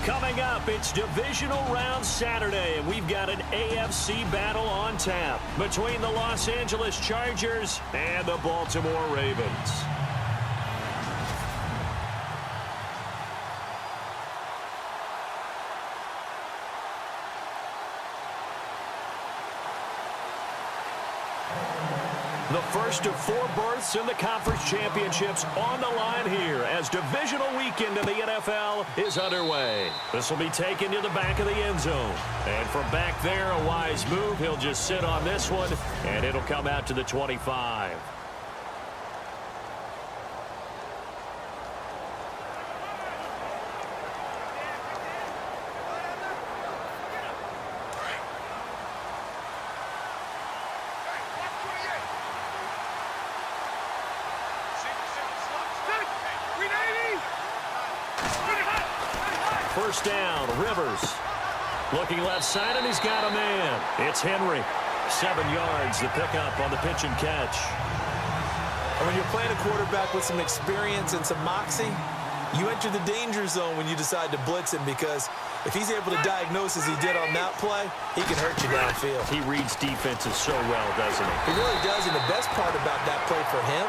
Coming up, it's Divisional Round Saturday, and we've got an AFC battle on tap between the Los Angeles Chargers and the Baltimore Ravens. The first of 4 berths in the conference championships on the line here as divisional weekend in the NFL is underway. This will be taken to the back of the end zone. And from back there, a wise move. He'll just sit on this one, and it'll come out to the 25. First down, Rivers. Looking left side, and he's got a man. It's Henry. 7 yards, the pickup on the pitch and catch. And when you're playing a quarterback with some experience and some moxie, you enter the danger zone when you decide to blitz him, because if he's able to diagnose as he did on that play, he can hurt you downfield. He reads defenses so well, doesn't he? He really does, and the best part about that play for him,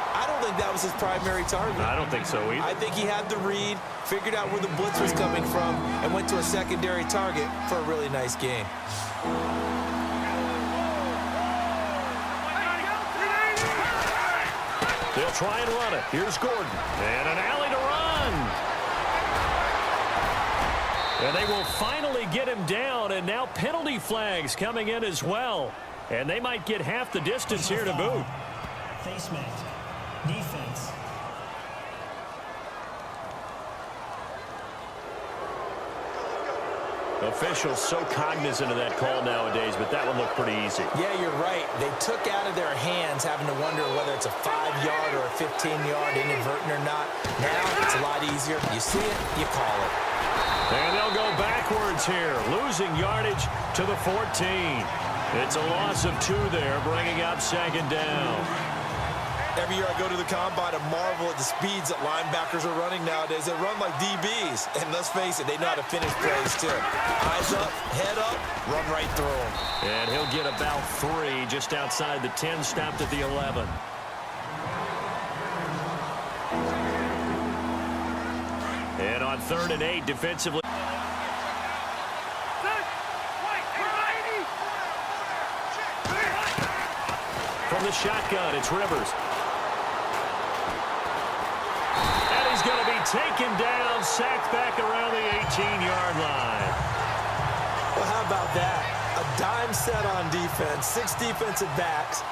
I don't think that was his primary target. I don't think so either. I think he had the read, figured out where the blitz was coming from, and went to a secondary target for a really nice game. They'll try and run it. Here's Gordon. And an alley to run. And they will finally get him down, and now penalty flags coming in as well. And they might get half the distance here to boot. Face mask. Defense. Officials so cognizant of that call nowadays, but that one looked pretty easy. Yeah, you're right. They took out of their hands having to wonder whether it's a 5-yard or a 15-yard inadvertent or not. Now it's a lot easier. You see it, you call it. And they'll go backwards here, losing yardage to the 14. It's a loss of 2 there, bringing up second down. Every year I go to the combine and marvel at the speeds that linebackers are running nowadays. They run like DBs. And let's face it, they know how to finish plays too. Eyes up, head up, run right through them. And he'll get about 3 just outside the 10, stopped at the 11. And on 3rd and 8, defensively. From the shotgun, it's Rivers. He's going to be taken down, sacked back around the 18-yard line. Well, how about that? A dime set on defense, 6 defensive backs.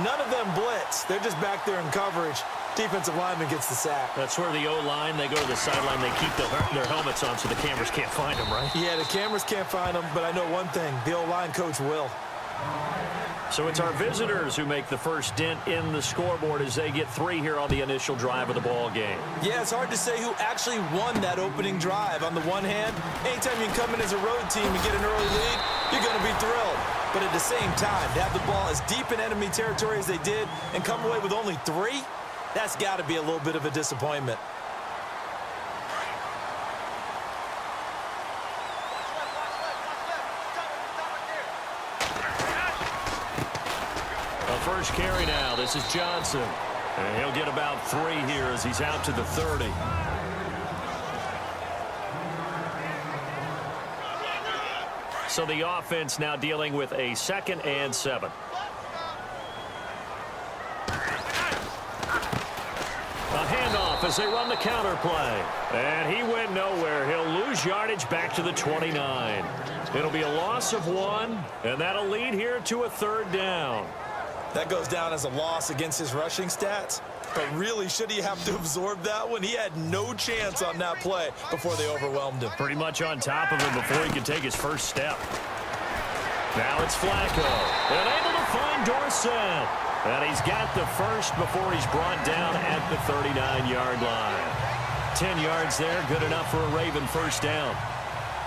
None of them blitz. They're just back there in coverage. Defensive lineman gets the sack. That's where the O-line, they go to the sideline, they keep their helmets on so the cameras can't find them, right? Yeah, the cameras can't find them, but I know one thing. The O-line coach will. So it's our visitors who make the first dent in the scoreboard as they get 3 here on the initial drive of the ball game. Yeah, it's hard to say who actually won that opening drive. On the one hand, anytime you can come in as a road team and get an early lead, you're going to be thrilled. But at the same time, to have the ball as deep in enemy territory as they did and come away with only 3, that's got to be a little bit of a disappointment. First carry now. This is Johnson. And he'll get about 3 here as he's out to the 30. So the offense now dealing with a 2nd and 7. A handoff as they run the counter play. And he went nowhere. He'll lose yardage back to the 29. It'll be a loss of 1, and that'll lead here to a 3rd down. That goes down as a loss against his rushing stats. But really, should he have to absorb that one? He had no chance on that play before they overwhelmed him. Pretty much on top of him before he could take his first step. Now it's Flacco. And able to find Dorsett. And he's got the first before he's brought down at the 39-yard line. 10 yards there, good enough for a Raven first down.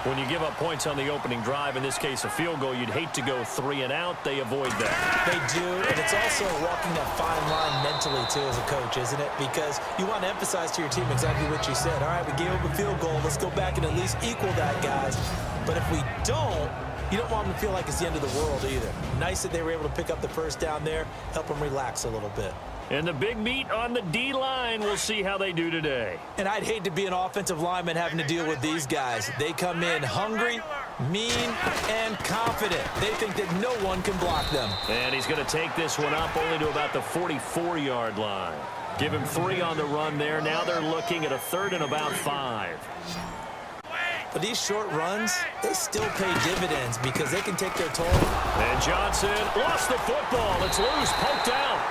When you give up points on the opening drive, in this case a field goal, you'd hate to go 3 and out. They avoid that. They do, and it's also walking that fine line mentally, too, as a coach, isn't it? Because you want to emphasize to your team exactly what you said. All right, we gave up a field goal. Let's go back and at least equal that, guys. But if we don't, you don't want them to feel like it's the end of the world either. Nice that they were able to pick up the first down there, help them relax a little bit. And the big meat on the D-line, we'll see how they do today. And I'd hate to be an offensive lineman having to deal with these guys. They come in hungry, mean, and confident. They think that no one can block them. And he's going to take this one up only to about the 44-yard line. Give him 3 on the run there. Now they're looking at a 3rd and about 5. But these short runs, they still pay dividends because they can take their toll. And Johnson lost the football. It's loose, poked out.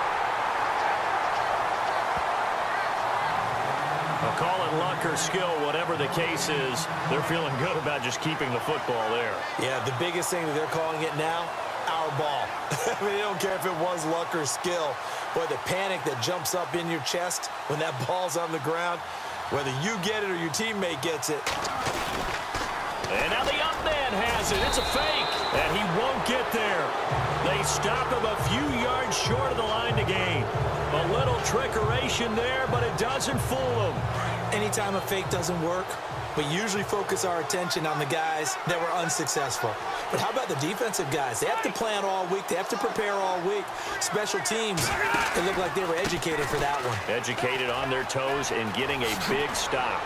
I'll call it luck or skill, whatever the case is. They're feeling good about just keeping the football there. Yeah, the biggest thing that they're calling it now, our ball. I mean, they don't care if it was luck or skill. Boy, the panic that jumps up in your chest when that ball's on the ground, whether you get it or your teammate gets it. And now the up man has it. It's a fake, and he won't get there. They stop him a few yards short of the line to gain. A little trickeration there, but it doesn't fool them. Anytime a fake doesn't work, we usually focus our attention on the guys that were unsuccessful. But how about the defensive guys? They have to plan all week. They have to prepare all week. Special teams, it looked like they were educated for that one. Educated on their toes and getting a big stop.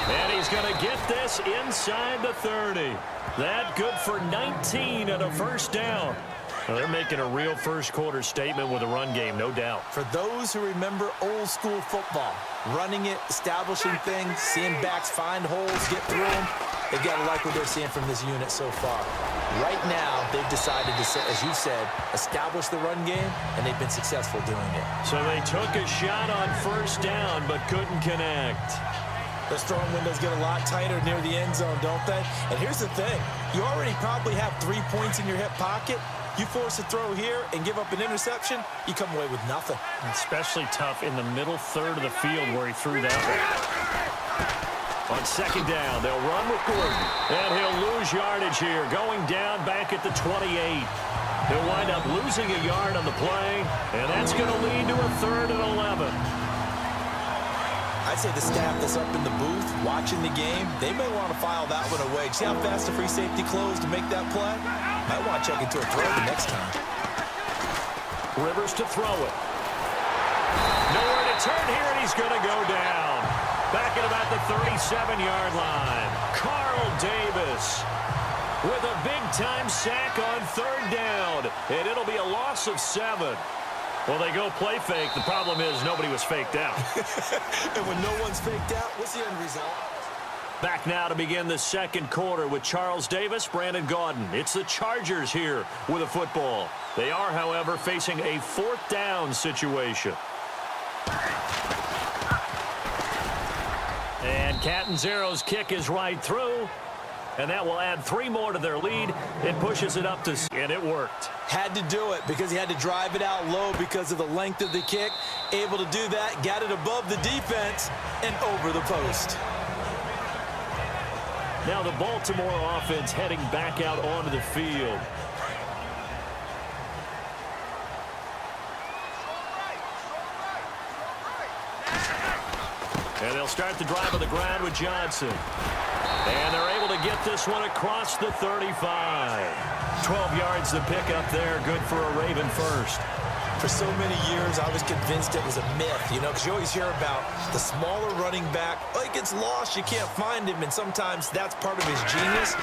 And he's going to get this inside the 30. That good for 19 and a first down. Well, they're making a real first-quarter statement with a run game, no doubt. For those who remember old-school football, running it, establishing things, seeing backs find holes, get through them, they've got to like what they're seeing from this unit so far. Right now, they've decided to, as you said, establish the run game, and they've been successful doing it. So they took a shot on first down but couldn't connect. Those throwing windows get a lot tighter near the end zone, don't they? And here's the thing. You already probably have 3 points in your hip pocket. You force a throw here and give up an interception, you come away with nothing. Especially tough in the middle third of the field where he threw that one. On second down, they'll run with Gordon. And he'll lose yardage here, going down back at the 28. He'll wind up losing a yard on the play, and that's going to lead to a 3rd and 11. I'd say the staff that's up in the booth watching the game, they may want to file that one away. See how fast the free safety closed to make that play? Might want to check into a throw the next time. Rivers to throw it. Nowhere to turn here, and he's going to go down. Back at about the 37-yard line. Carl Davis with a big-time sack on 3rd down, and it'll be a loss of 7. Well, they go play fake. The problem is nobody was faked out. And when no one's faked out, what's the end result? Back now to begin the second quarter with Charles Davis, Brandon Gaudin. It's the Chargers here with a football. They are, however, facing a 4th down situation. And Catanzaro's kick is right through. And that will add 3 more to their lead. It pushes it up to, and it worked. Had to do it because he had to drive it out low because of the length of the kick. Able to do that, got it above the defense and over the post. Now the Baltimore offense heading back out onto the field. And they'll start the drive on the ground with Johnson. And they're able to get this one across the 35. 12 yards to pick up there. Good for a Raven first. For so many years, I was convinced it was a myth, you know, because you always hear about the smaller running back. Oh, he gets lost, you can't find him, and sometimes that's part of his genius.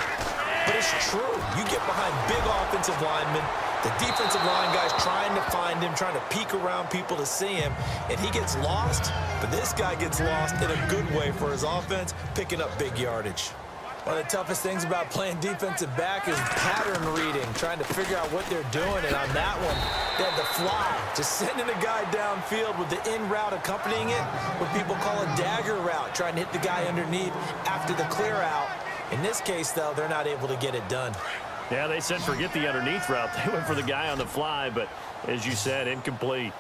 But it's true. You get behind big offensive linemen, the defensive line guys trying to find him, trying to peek around people to see him, and he gets lost. But this guy gets lost in a good way for his offense, picking up big yardage. One of the toughest things about playing defensive back is pattern reading, trying to figure out what they're doing. And on that one, they had the fly, just sending a guy downfield with the in route accompanying it, what people call a dagger route, trying to hit the guy underneath after the clear out. In this case, though, they're not able to get it done. Yeah, they said forget the underneath route. They went for the guy on the fly, but as you said, incomplete.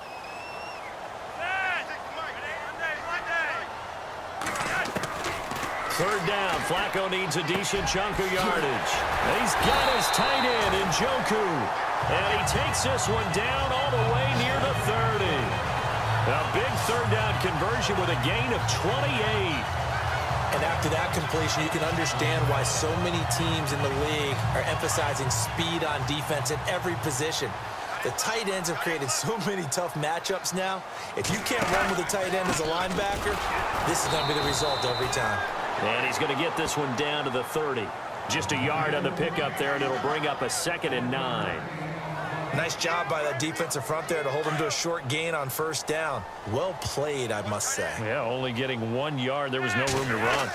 Third down, Flacco needs a decent chunk of yardage. He's got his tight end in Njoku. And he takes this one down all the way near the 30. A big third down conversion with a gain of 28. And after that completion, you can understand why so many teams in the league are emphasizing speed on defense at every position. The tight ends have created so many tough matchups now. If you can't run with a tight end as a linebacker, this is going to be the result every time. And he's going to get this one down to the 30. Just a yard on the pickup there, and it'll bring up a 2nd and 9. Nice job by that defensive front there to hold him to a short gain on first down. Well played, I must say. Yeah, only getting 1 yard. There was no room to run.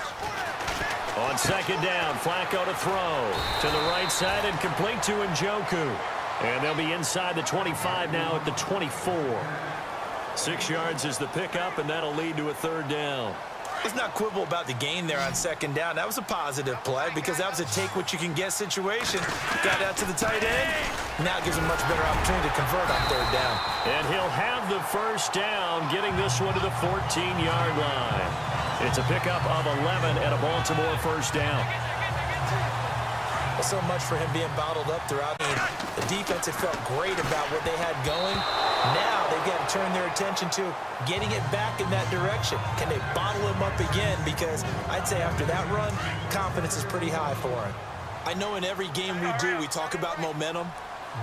On 2nd down, Flacco to throw. To the right side and complete to Njoku. And they'll be inside the 25 now at the 24. 6 yards is the pickup, and that'll lead to a 3rd down. Let's not quibble about the gain there on 2nd down. That was a positive play because that was a take-what-you-can-get situation. Got out to the tight end. Now it gives him a much better opportunity to convert on 3rd down. And he'll have the first down, getting this one to the 14-yard line. It's a pickup of 11 and a Baltimore first down. Well, so much for him being bottled up throughout. The defense had felt great about what they had going. Now they've got to turn their attention to getting it back in that direction. Can they bottle him up again? Because I'd say after that run, confidence is pretty high for him. I know in every game we do, we talk about momentum.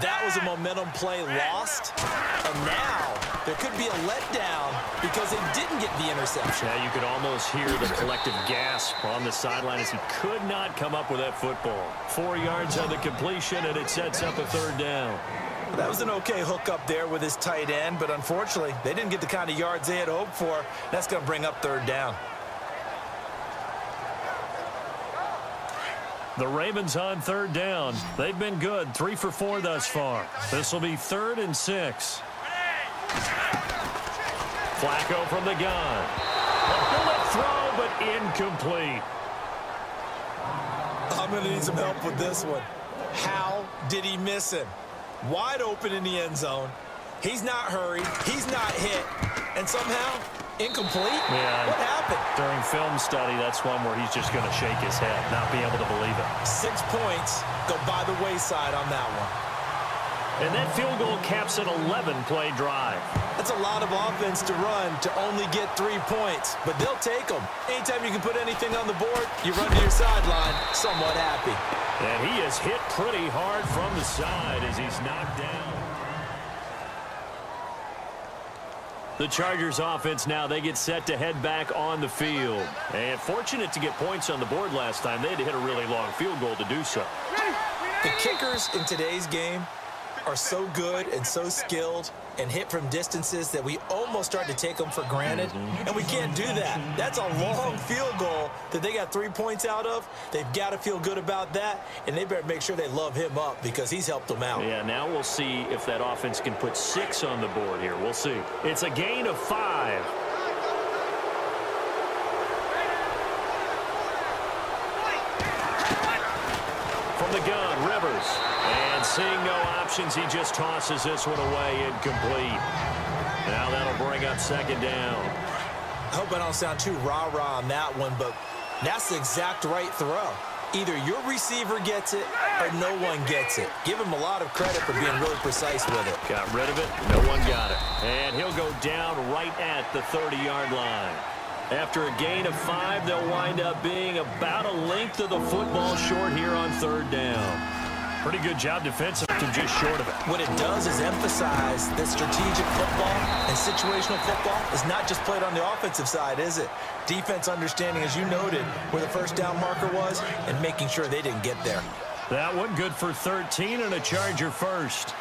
That was a momentum play lost. And now there could be a letdown because they didn't get the interception. Yeah, you could almost hear the collective gasp on the sideline as he could not come up with that football. 4 yards on the completion, and it sets up a 3rd down. That was an okay hook up there with his tight end, but unfortunately, they didn't get the kind of yards they had hoped for. That's going to bring up 3rd down. The Ravens on 3rd down. They've been good, 3 for 4 thus far. This will be 3rd and 6. Flacco from the gun. A bullet throw, but incomplete. I'm going to need some help with this one. How did he miss him? Wide open in the end zone. He's not hurried. He's not hit. And somehow, incomplete? Yeah. What happened? During film study, that's one where he's just going to shake his head, not be able to believe it. 6 points go by the wayside on that one. And that field goal caps an 11-play drive. That's a lot of offense to run to only get 3 points, but they'll take them. Anytime you can put anything on the board, you run to your sideline somewhat happy. And he is hit pretty hard from the side as he's knocked down. The Chargers offense now, they get set to head back on the field. And fortunate to get points on the board last time. They had to hit a really long field goal to do so. The kickers in today's game are so good and so skilled and hit from distances that we almost start to take them for granted. And we can't do that. That's a long field goal that they got 3 points out of. They've got to feel good about that, and they better make sure they love him up because he's helped them out. Yeah, now we'll see if that offense can put 6 on the board here. We'll see. It's a gain of 5. From the gun, Rivers. And seeing no options, he just tosses this one away, incomplete. Now that'll bring up 2nd down. I hope I don't sound too rah-rah on that one, but that's the exact right throw. Either your receiver gets it or no one gets it. Give him a lot of credit for being really precise with it. Got rid of it. No one got it. And he'll go down right at the 30-yard line. After a gain of 5, they'll wind up being about a length of the football short here on 3rd down. Pretty good job defensively, just short of it. What it does is emphasize that strategic football and situational football is not just played on the offensive side, is it? Defense understanding, as you noted, where the first down marker was and making sure they didn't get there. That one good for 13 and a Charger first.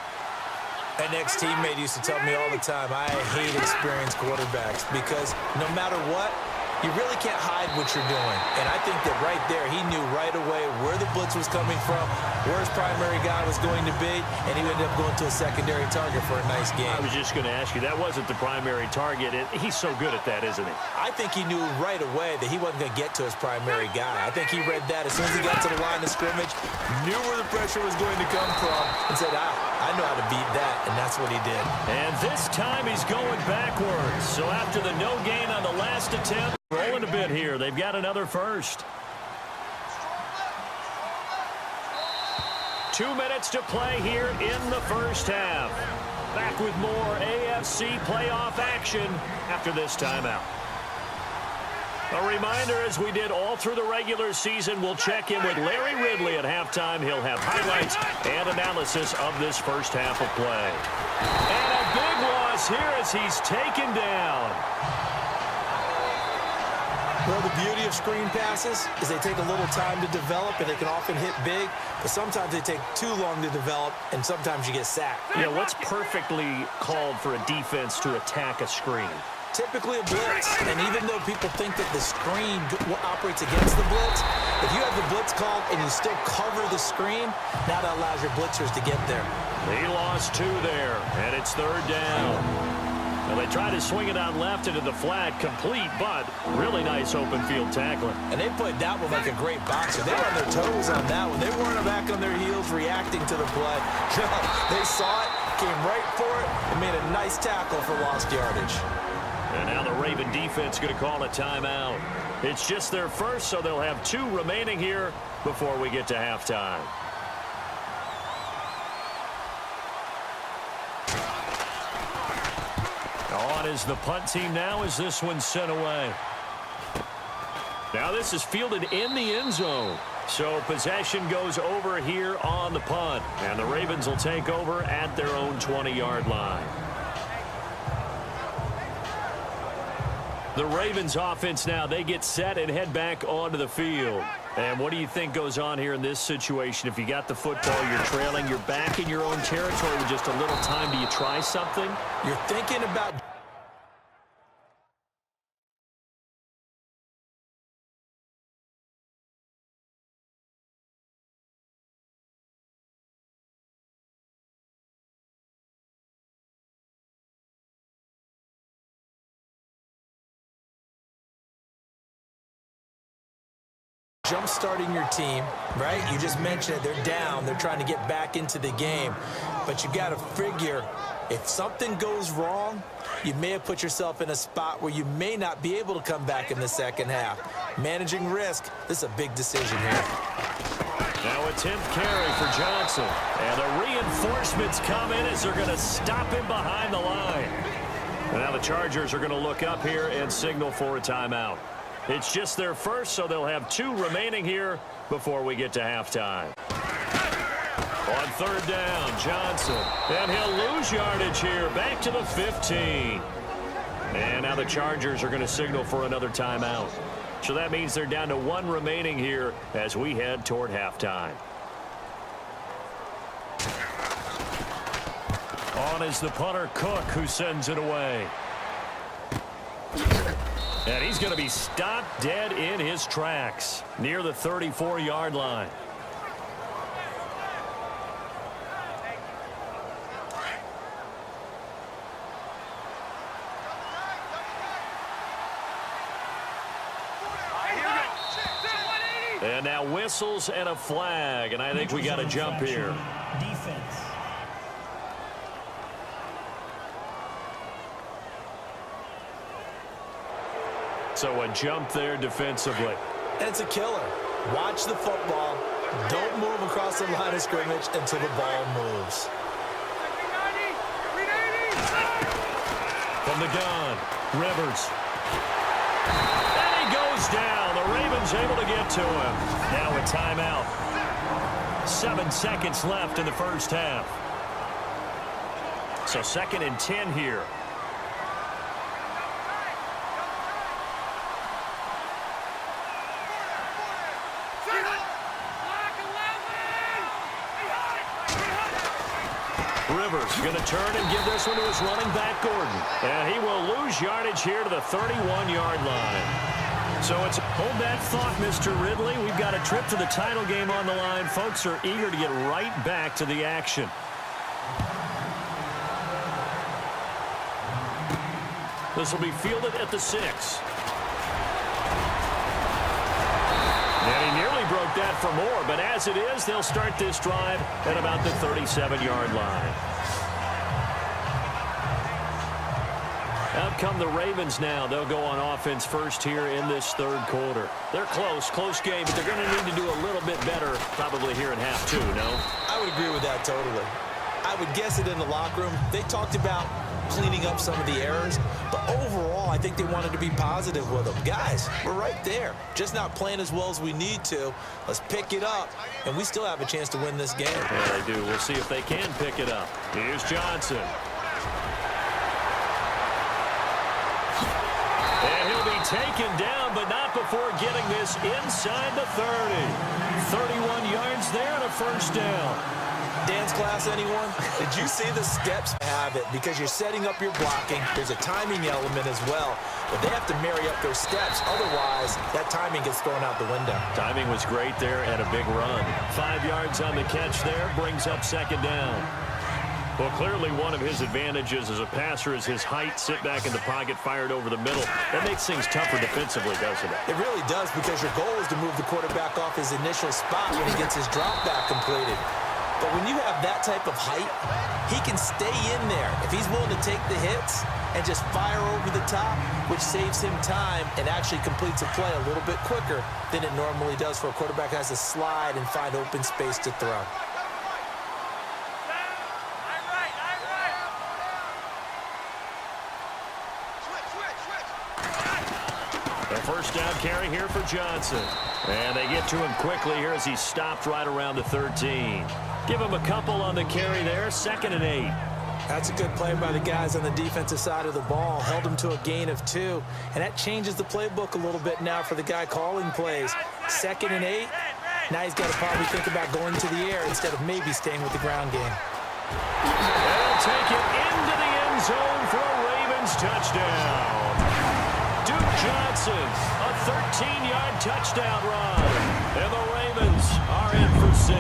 An ex-teammate used to tell me all the time, I hate experienced quarterbacks because no matter what, you really can't hide what you're doing. And I think that right there, he knew right away where the blitz was coming from, where his primary guy was going to be, and he ended up going to a secondary target for a nice game. I was just going to ask you, that wasn't the primary target. He's so good at that, isn't he? I think he knew right away that he wasn't going to get to his primary guy. I think he read that as soon as he got to the line of scrimmage, knew where the pressure was going to come from, and said, I know how to beat that, and that's what he did. And this time he's going backwards. So after the no gain on the last attempt, rolling trailing a bit here. They've got another first. 2 minutes to play here in the first half. Back with more AFC playoff action after this timeout. A reminder, as we did all through the regular season, we'll check in with Larry Ridley at halftime. He'll have highlights and analysis of this first half of play. And a big loss here as he's taken down. Well, the beauty of screen passes is they take a little time to develop, and they can often hit big, but sometimes they take too long to develop, and sometimes you get sacked. Yeah, what's perfectly called for a defense to attack a screen? Typically a blitz, and even though people think that the screen operates against the blitz, if you have the blitz called and you still cover the screen, now that allows your blitzers to get there. He lost 2 there, and it's third down. Now they try to swing it out left into the flat, complete, but really nice open field tackling. And they played that one like a great boxer. They were on their toes on that one. They weren't back on their heels reacting to the play. They saw it, came right for it, and made a nice tackle for lost yardage. And now the Raven defense going to call a timeout. It's just their first, so they'll have 2 remaining here before we get to halftime. On is the punt team now as this one's sent away. Now this is fielded in the end zone. So possession goes over here on the punt. And the Ravens will take over at their own 20-yard line. The Ravens offense now, they get set and head back onto the field. And what do you think goes on here in this situation? If you got the football, you're trailing, you're back in your own territory with just a little time. Do you try something? You're thinking about... jump-starting your team, right? You just mentioned it. They're down. They're trying to get back into the game. But you got to figure, if something goes wrong, you may have put yourself in a spot where you may not be able to come back in the second half. Managing risk, this is a big decision here. Now a 10th carry for Johnson. And the reinforcements come in as they're going to stop him behind the line. And now the Chargers are going to look up here and signal for a timeout. It's just their first, so they'll have 2 remaining here before we get to halftime. On third down, Johnson. And he'll lose yardage here, back to the 15. And now the Chargers are going to signal for another timeout. So that means they're down to 1 remaining here as we head toward halftime. On is the punter, Cook, who sends it away. And he's going to be stopped dead in his tracks near the 34-yard line. And now whistles and a flag, and I think we got a jump here. Defense. So a jump there defensively. And it's a killer. Watch the football. Don't move across the line of scrimmage until the ball moves. From the gun, Rivers. And he goes down. The Ravens able to get to him. Now a timeout. 7 seconds left in the first half. So 2nd and 10 here. Rivers going to turn and give this one to his running back, Gordon. And he will lose yardage here to the 31-yard line. So it's hold that thought, Mr. Ridley. We've got a trip to the title game on the line. Folks are eager to get right back to the action. This will be fielded at the 6. And he nearly broke that for more, but as it is, they'll start this drive at about the 37-yard line. Now come the Ravens now. They'll go on offense first here in this third quarter. They're close game, but they're going to need to do a little bit better probably here in half two, no? I would agree with that totally. I would guess it in the locker room. They talked about cleaning up some of the errors, but overall, I think they wanted to be positive with them. Guys, we're right there. Just not playing as well as we need to. Let's pick it up, and we still have a chance to win this game. Yeah, they do. We'll see if they can pick it up. Here's Johnson. And he'll be taken down, but not before getting this inside the 30. 31 yards there and a first down. Dance class, anyone? Did you see the steps have it? Because you're setting up your blocking. There's a timing element as well. But they have to marry up their steps. Otherwise, that timing gets thrown out the window. Timing was great there and a big run. 5 yards on the catch there brings up second down. Well, clearly one of his advantages as a passer is his height. Sit back in the pocket, fired over the middle. That makes things tougher defensively, doesn't it? It really does, because your goal is to move the quarterback off his initial spot when he gets his drop back completed. But when you have that type of height, he can stay in there if he's willing to take the hits and just fire over the top, which saves him time and actually completes a play a little bit quicker than it normally does for a quarterback who has to slide and find open space to throw. The first down carry here for Johnson. And they get to him quickly here as he stopped right around the 13. Give him a couple on the carry there, 2nd and 8. That's a good play by the guys on the defensive side of the ball. Held him to a gain of 2. And that changes the playbook a little bit now for the guy calling plays. 2nd and 8. Now he's got to probably think about going to the air instead of maybe staying with the ground game. They'll take it into the end zone for a Ravens touchdown. Duke Johnson, a 13-yard touchdown run. And the Ravens are in for 6.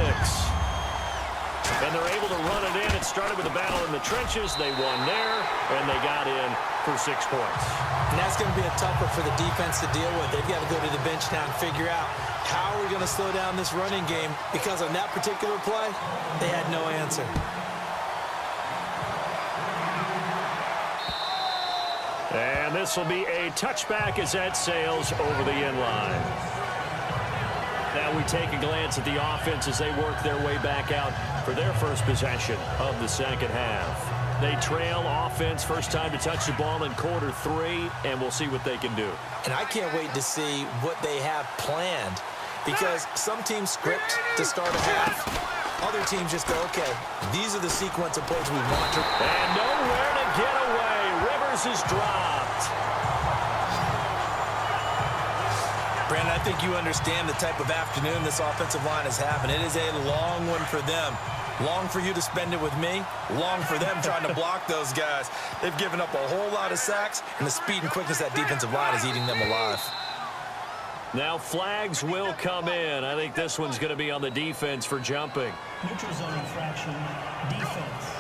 And they're able to run it in. It started with a battle in the trenches. They won there, and they got in for 6 points. And that's going to be a tough one for the defense to deal with. They've got to go to the bench now and figure out how are we going to slow down this running game, because on that particular play, they had no answer. And this will be a touchback as that sails over the end line. Now we take a glance at the offense as they work their way back out for their first possession of the second half. They trail offense, first time to touch the ball in quarter 3, and we'll see what they can do. And I can't wait to see what they have planned, because some teams script to start a half. Other teams just go, okay, these are the sequence of plays we want to. And nowhere to get away. Rivers is dropped. Brandon, I think you understand the type of afternoon this offensive line is having. It is a long one for them. Long for you to spend it with me. Long for them trying to block those guys. They've given up a whole lot of sacks, and the speed and quickness of that defensive line is eating them alive. Now flags will come in. I think this one's going to be on the defense for jumping. Neutral zone infraction, defense.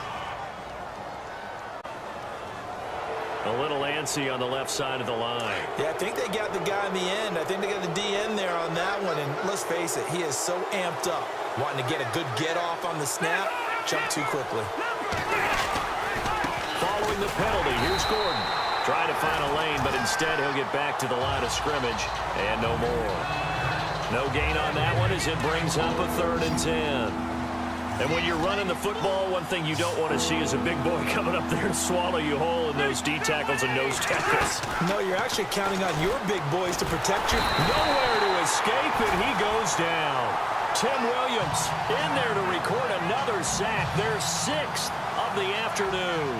A little antsy on the left side of the line. Yeah, I think they got the guy in the end. I think they got the DN there on that one. And let's face it, he is so amped up, wanting to get a good get off on the snap, jump too quickly. Following the penalty, here's Gordon. Trying to find a lane, but instead he'll get back to the line of scrimmage, and no more. No gain on that one as it brings up a 3rd and 10. And when you're running the football, one thing you don't want to see is a big boy coming up there and swallow you whole in those D tackles and nose tackles. No, you're actually counting on your big boys to protect you. Nowhere to escape, and he goes down. Tim Williams in there to record another sack, their 6th of the afternoon.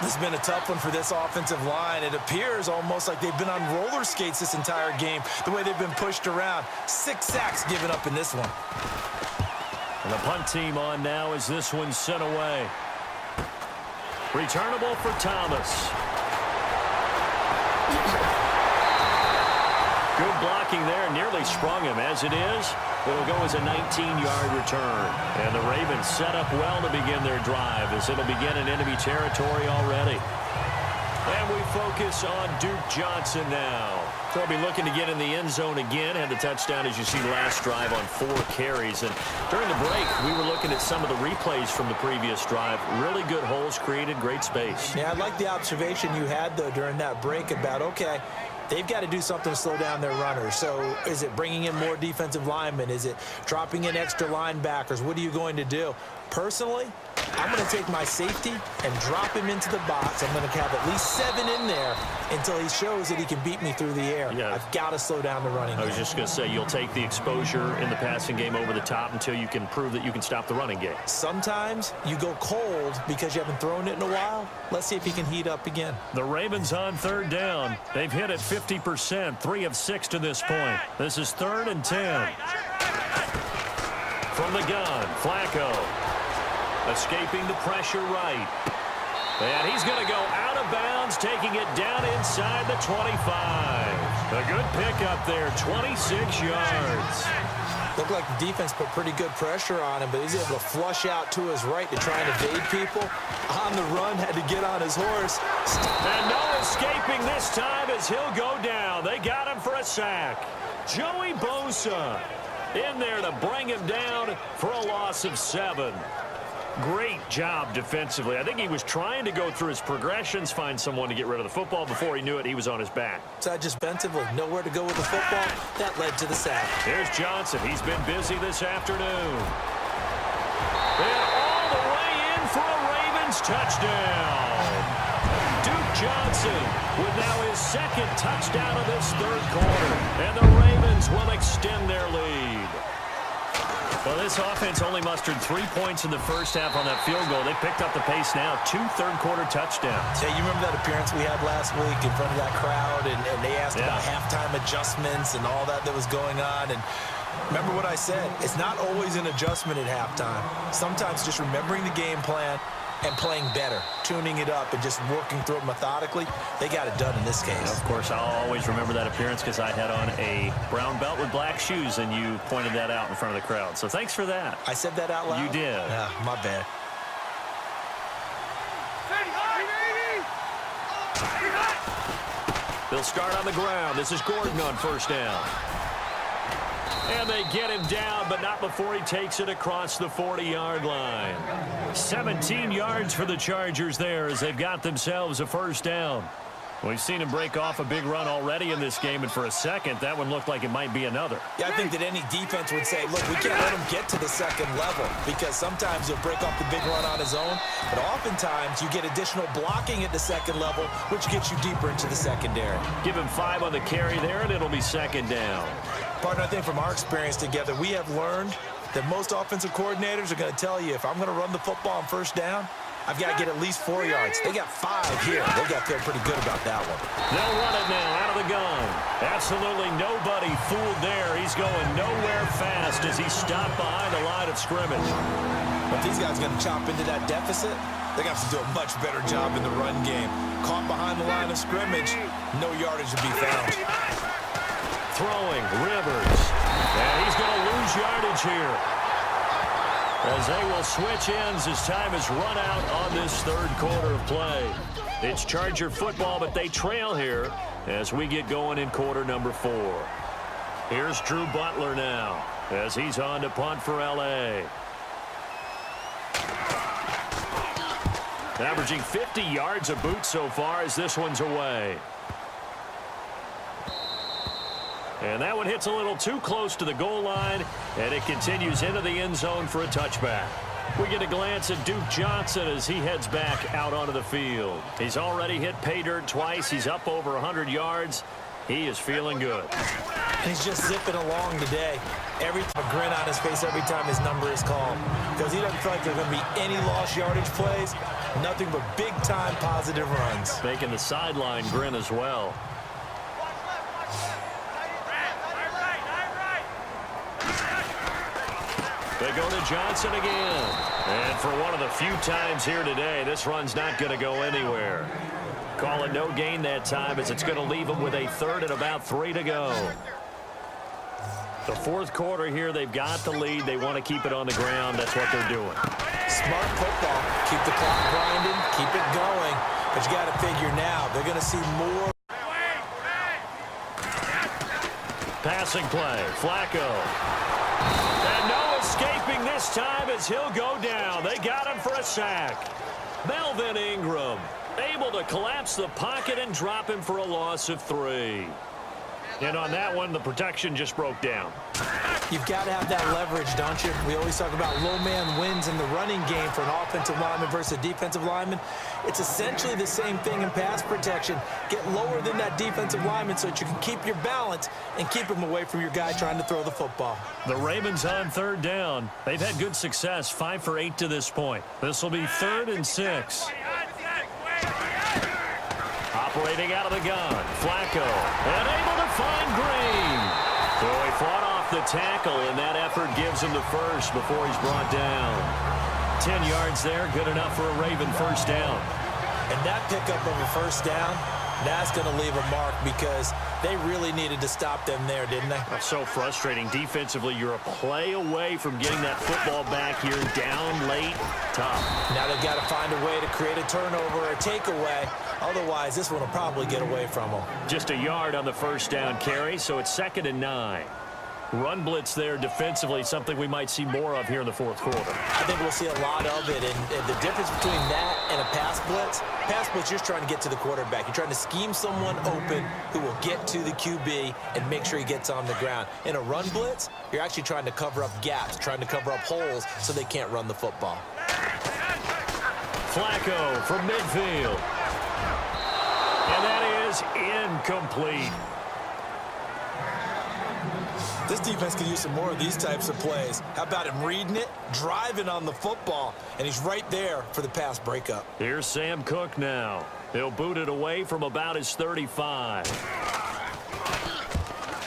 This has been a tough one for this offensive line. It appears almost like they've been on roller skates this entire game, the way they've been pushed around. 6 sacks given up in this one. And the punt team on now as this one's sent away. Returnable for Thomas. Good blocking there, nearly sprung him. As it is, it'll go as a 19-yard return. And the Ravens set up well to begin their drive as it'll begin in enemy territory already. And we focus on Duke Johnson now. They'll be looking to get in the end zone again. Had the touchdown, as you see, last drive on 4 carries. And during the break, we were looking at some of the replays from the previous drive. Really good holes created, great space. Yeah, I like the observation you had, though, during that break about, okay, they've got to do something to slow down their runners. So is it bringing in more defensive linemen? Is it dropping in extra linebackers? What are you going to do? Personally, I'm going to take my safety and drop him into the box. I'm going to have at least 7 in there until he shows that he can beat me through the air. Yeah. I've got to slow down the running game. I was just going to say, you'll take the exposure in the passing game over the top until you can prove that you can stop the running game. Sometimes you go cold because you haven't thrown it in a while. Let's see if he can heat up again. The Ravens on 3rd down. They've hit it 50%, 3 of 6 to this point. This is 3rd and 10. From the gun, Flacco. Escaping the pressure right. And he's going to go out of bounds, taking it down inside the 25. A good pickup there, 26 yards. Looked like the defense put pretty good pressure on him, but he's able to flush out to his right to try and evade people. On the run, had to get on his horse. And no escaping this time as he'll go down. They got him for a sack. Joey Bosa in there to bring him down for a loss of 7. Great job defensively. I think he was trying to go through his progressions, find someone to get rid of the football. Before he knew it, he was on his back. So just defensively, nowhere to go with the football. That led to the sack. Here's Johnson. He's been busy this afternoon. And all the way in for a Ravens touchdown. Duke Johnson with now his 2nd touchdown of this 3rd quarter. And the Ravens will extend their lead. Well, this offense only mustered 3 points in the first half on that field goal. They picked up the pace now. 2 third-quarter touchdowns. Yeah, you remember that appearance we had last week in front of that crowd, and they asked about halftime adjustments and all that was going on. And remember what I said. It's not always an adjustment at halftime. Sometimes just remembering the game plan and playing better, tuning it up and just working through it methodically. They got it done in this case. Of course, I'll always remember that appearance because I had on a brown belt with black shoes, and you pointed that out in front of the crowd. So thanks for that. I said that out loud? You did. Yeah, my bad. They'll start on the ground. This is Gordon on 1st down. And they get him down, but not before he takes it across the 40-yard line. 17 yards for the Chargers there as they've got themselves a 1st down. We've seen him break off a big run already in this game, and for a second, that one looked like it might be another. Yeah, I think that any defense would say, look, we can't let him get to the 2nd level because sometimes he'll break off the big run on his own, but oftentimes you get additional blocking at the 2nd level, which gets you deeper into the secondary. Give him 5 on the carry there, and it'll be 2nd down. Partner, I think from our experience together, we have learned that most offensive coordinators are going to tell you, if I'm going to run the football on 1st down, I've got to get at least 4 yards. They got 5 here. They got to feel pretty good about that one. They'll run it now out of the gun. Absolutely nobody fooled there. He's going nowhere fast as he stopped behind the line of scrimmage. If these guys are going to chop into that deficit, they're going to have to do a much better job in the run game. Caught behind the line of scrimmage, no yardage to be found. Throwing, Rivers. And he's going to lose yardage here, as they will switch ends as time is run out on this 3rd quarter of play. It's Charger football, but they trail here as we get going in quarter number 4. Here's Drew Butler now as he's on to punt for L.A. Averaging 50 yards a boot so far as this one's away. And that one hits a little too close to the goal line, and it continues into the end zone for a touchback. We get a glance at Duke Johnson as he heads back out onto the field. He's already hit pay dirt twice. He's up over 100 yards. He is feeling good. And he's just zipping along today. A grin on his face every time his number is called, because he doesn't feel like there's going to be any lost yardage plays. Nothing but big-time positive runs. Making the sideline grin as well. They go to Johnson again. And for one of the few times here today, this run's not going to go anywhere. Call it no gain that time, as it's going to leave them with a 3rd and about 3 to go. The 4th quarter here, they've got the lead. They want to keep it on the ground. That's what they're doing. Smart football. Keep the clock grinding. Keep it going. But you got to figure now, they're going to see more. passing play. Flacco. And no escaping this time as he'll go down. They got him for a sack. Melvin Ingram able to collapse the pocket and drop him for a loss of 3. And on that one, the protection just broke down. You've got to have that leverage, don't you? We always talk about low man wins in the running game for an offensive lineman versus a defensive lineman. It's essentially the same thing in pass protection. Get lower than that defensive lineman so that you can keep your balance and keep him away from your guy trying to throw the football. The Ravens on 3rd down. They've had good success, 5 for 8 to this point. This will be 3rd and 6. Operating out of the gun, Flacco, and able to find Green. So he fought off the tackle, and that effort gives him the first before he's brought down. 10 yards there, good enough for a Raven first down. And that pickup of a first down, that's going to leave a mark because they really needed to stop them there, didn't they? That's so frustrating. Defensively, you're a play away from getting that football back here, down late, tough. Now they've got to find a way to create a turnover or a takeaway. Otherwise, this one will probably get away from them. Just a yard on the first down carry, so it's 2nd and 9. Run blitz there defensively, something we might see more of here in the 4th quarter. I think we'll see a lot of it, and the difference between that and a pass blitz, you're just trying to get to the quarterback. You're trying to scheme someone open who will get to the QB and make sure he gets on the ground. In a run blitz, you're actually trying to cover up gaps, trying to cover up holes so they can't run the football. Flacco from midfield. And that is incomplete. This defense could use some more of these types of plays. How about him reading it, driving on the football, and he's right there for the pass breakup. Here's Sam Cook now. He'll boot it away from about his 35.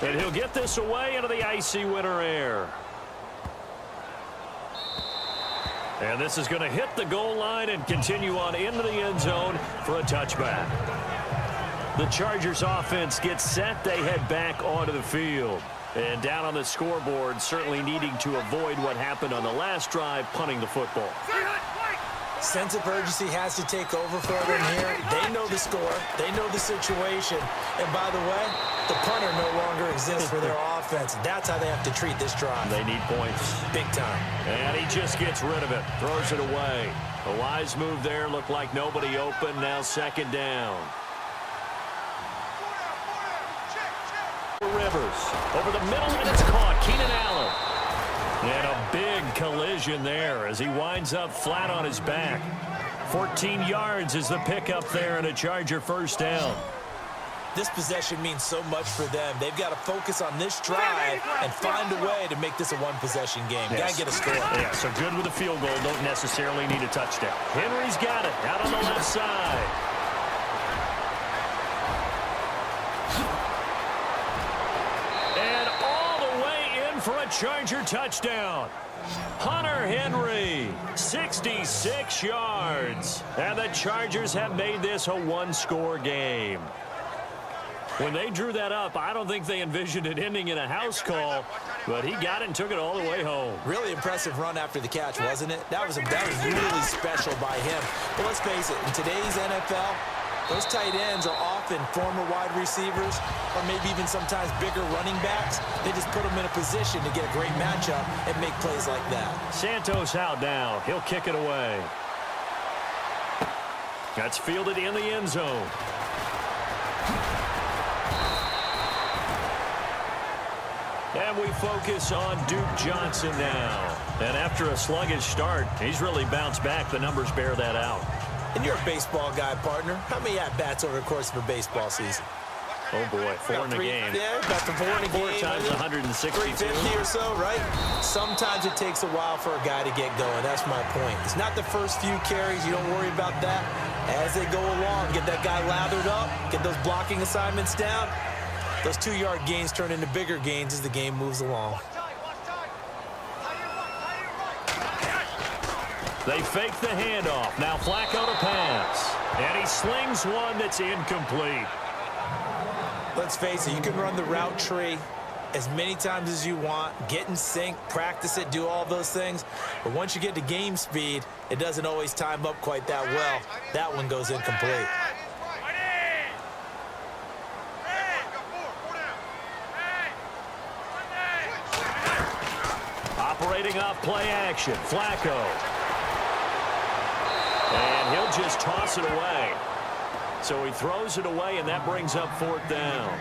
And he'll get this away into the icy winter air. And this is going to hit the goal line and continue on into the end zone for a touchback. The Chargers offense gets set. They head back onto the field. And down on the scoreboard, certainly needing to avoid what happened on the last drive, punting the football. Sense of urgency has to take over for them here. They know the score. They know the situation. And by the way, the punter no longer exists for their offense. That's how they have to treat this drive. They need points. Big time. And he just gets rid of it. Throws it away. A wise move there. Looked like nobody open. Now 2nd down. Rivers over the middle, and it's caught. Keenan Allen. And a big collision there as he winds up flat on his back. 14 yards is the pickup there, and a Charger first down. This possession means so much for them. They've got to focus on this drive and find a way to make this a one-possession game. Yes. Got to get a score. Yeah, so good with a field goal. Don't necessarily need a touchdown. Henry's got it out on the left side. For a Charger touchdown. Hunter Henry, 66 yards. And the Chargers have made this a one-score game. When they drew that up, I don't think they envisioned it ending in a house call, but he got it and took it all the way home. Really impressive run after the catch, wasn't it? That was really special by him. But let's face it, in today's NFL, those tight ends are often former wide receivers or maybe even sometimes bigger running backs. They just put them in a position to get a great matchup and make plays like that. Santos out now. He'll kick it away. That's fielded in the end zone. And we focus on Duke Johnson now. And after a sluggish start, he's really bounced back. The numbers bear that out. And you're a baseball guy, partner. How many at-bats over the course of a baseball season? Oh, boy, 4 in a game. Yeah, about the 4 in a game. 4 times 162. 350 or so, right? Sometimes it takes a while for a guy to get going. That's my point. It's not the first few carries. You don't worry about that. As they go along, get that guy lathered up, get those blocking assignments down. Those 2-yard gains turn into bigger gains as the game moves along. They fake the handoff. Now Flacco to pass. And he slings one that's incomplete. Let's face it, you can run the route tree as many times as you want, get in sync, practice it, do all those things. But once you get to game speed, it doesn't always time up quite that well. That one goes incomplete. Operating off play action, Flacco. And he'll just toss it away. So he throws it away, and that brings up 4th down.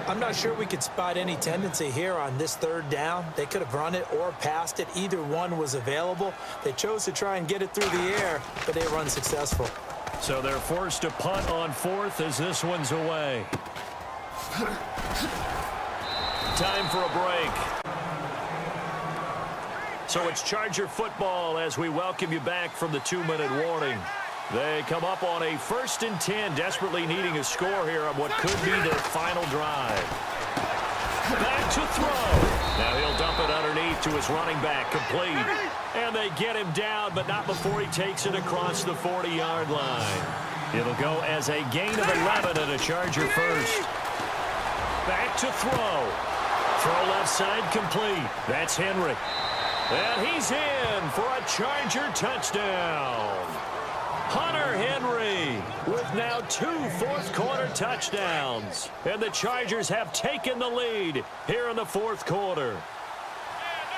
I'm not sure we could spot any tendency here on this 3rd down. They could have run it or passed it. Either one was available. They chose to try and get it through the air, but they were unsuccessful. So they're forced to punt on 4th as this one's away. Time for a break. So it's Charger football as we welcome you back from the 2-minute warning. They come up on a 1st and 10, desperately needing a score here on what could be their final drive. Back to throw. Now he'll dump it underneath to his running back, complete. And they get him down, but not before he takes it across the 40-yard line. It'll go as a gain of 11 and a Charger first. Back to throw. Throw left side, complete. That's Henry. And he's in for a Charger touchdown. Hunter Henry with now 2 fourth-quarter touchdowns. And the Chargers have taken the lead here in the 4th quarter.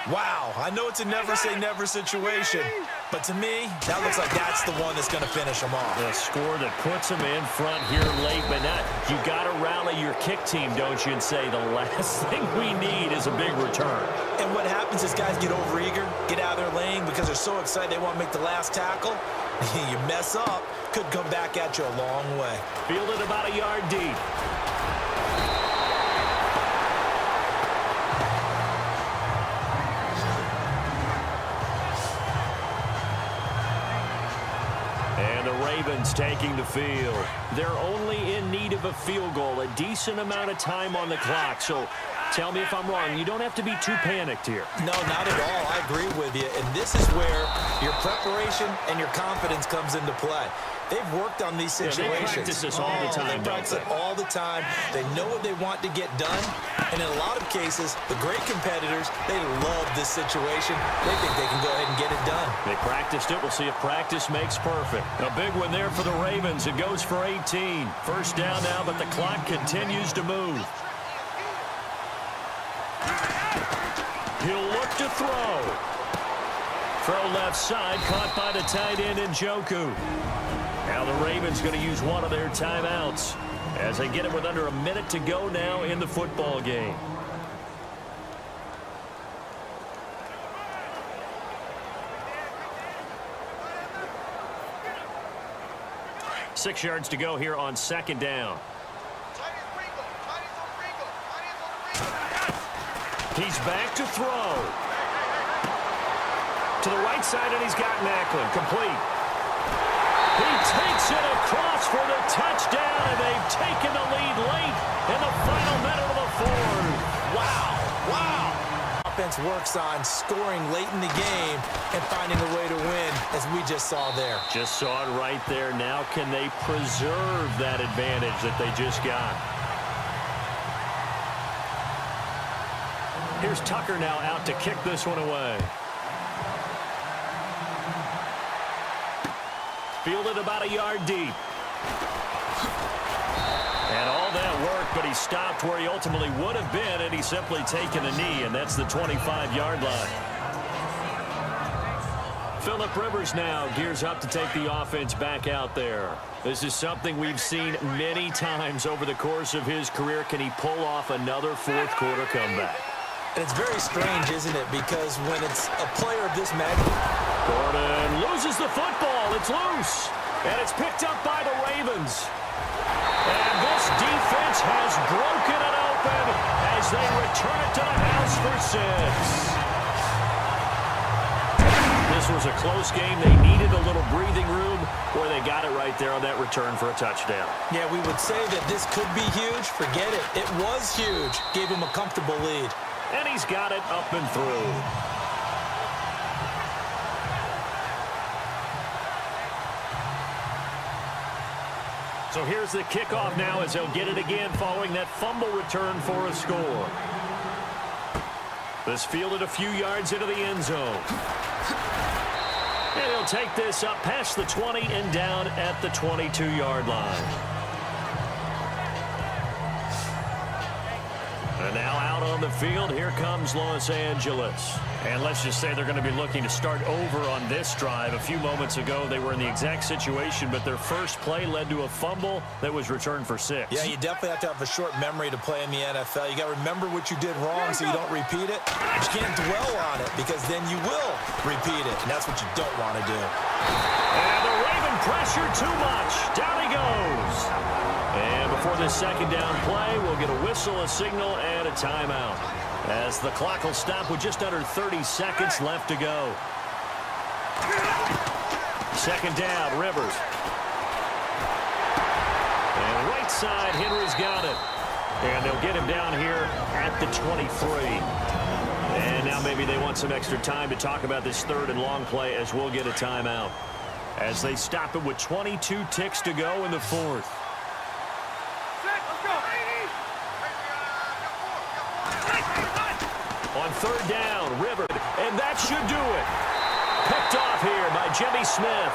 Wow, I know it's a never-say-never situation, but to me, that looks like that's the one that's going to finish them off. A score that puts them in front here late, but not. You got to rally your kick team, don't you, and say the last thing we need is a big return. And what happens is guys get overeager, get out of their lane because they're so excited they want to make the last tackle. You mess up, could come back at you a long way. Fielded about a yard deep. And the Ravens taking the field. They're only in need of a field goal, a decent amount of time on the clock. So tell me if I'm wrong. You don't have to be too panicked here. No, not at all. I agree with you. And this is where your preparation and your confidence comes into play. They've worked on these situations. They practice this all the time, They practice it all the time. They know what they want to get done. And in a lot of cases, the great competitors, they love this situation. They think they can go ahead and get it done. They practiced it. We'll see if practice makes perfect. A big one there for the Ravens. It goes for 18. First down now, but the clock continues to move. He'll look to throw. Throw left side, caught by the tight end Njoku. Now the Ravens going to use one of their timeouts as they get it with under a minute to go now in the football game. Six yards to go here on 2nd down. He's back to throw. To the right side, and he's got Macklin. Complete. He takes it across for the touchdown, and they've taken the lead late in the final minute of the 4th. Wow. Wow. Offense works on scoring late in the game and finding a way to win, as we just saw there. Just saw it right there. Now can they preserve that advantage that they just got? Here's Tucker now out to kick this one away. Fielded about a yard deep. And all that work, but he stopped where he ultimately would have been, and he's simply taken a knee, and that's the 25-yard line. Phillip Rivers now gears up to take the offense back out there. This is something we've seen many times over the course of his career. Can he pull off another fourth-quarter comeback? And it's very strange, isn't it? Because when it's a player of this magnitude... Gordon loses the football. It's loose. And it's picked up by the Ravens. And this defense has broken it open as they return it to the house for 6. This was a close game. They needed a little breathing room. Boy, they got it right there on that return for a touchdown. Yeah, we would say that this could be huge. Forget it. It was huge. Gave him a comfortable lead. And he's got it up and through. So here's the kickoff now as they'll get it again following that fumble return for a score. This fielded a few yards into the end zone. And he'll take this up past the 20 and down at the 22-yard line. And now out on the field, here comes Los Angeles. And let's just say they're going to be looking to start over on this drive. A few moments ago, they were in the exact situation, but their first play led to a fumble that was returned for 6. Yeah, you definitely have to have a short memory to play in the NFL. You got to remember what you did wrong so you don't repeat it. But you can't dwell on it because then you will repeat it, and that's what you don't want to do. And the Raven pressure too much. Down he goes. And before this second down play, we'll get a whistle, a signal, and a timeout, as the clock will stop with just under 30 seconds left to go. Second down, Rivers. And right side, Henry's got it. And they'll get him down here at the 23. And now maybe they want some extra time to talk about this third and long play, as we'll get a timeout, as they stop it with 22 ticks to go in the fourth. On third down, Rivers, and that should do it. Picked off here by Jimmy Smith.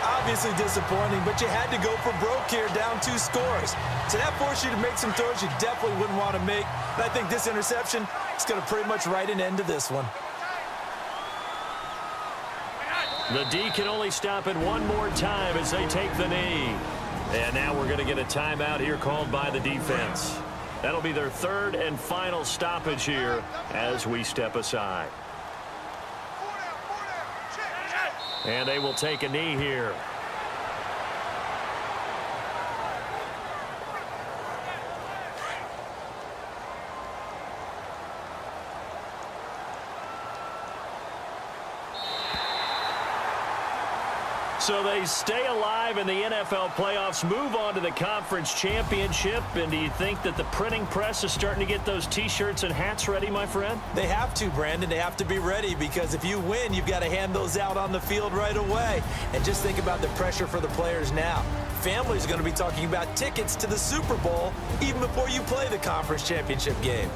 Obviously disappointing, but you had to go for broke here, down 2 scores. So that forced you to make some throws you definitely wouldn't want to make. And I think this interception is going to pretty much write an end to this one. The D can only stop it one more time as they take the knee. And now we're going to get a timeout here called by the defense. That'll be their third and final stoppage here as we step aside. And they will take a knee here. So they stay alive in the NFL playoffs, move on to the conference championship. And do you think that the printing press is starting to get those T-shirts and hats ready, my friend? They have to, Brandon. They have to be ready, because if you win, you've got to hand those out on the field right away. And just think about the pressure for the players now. Families are going to be talking about tickets to the Super Bowl even before you play the conference championship game.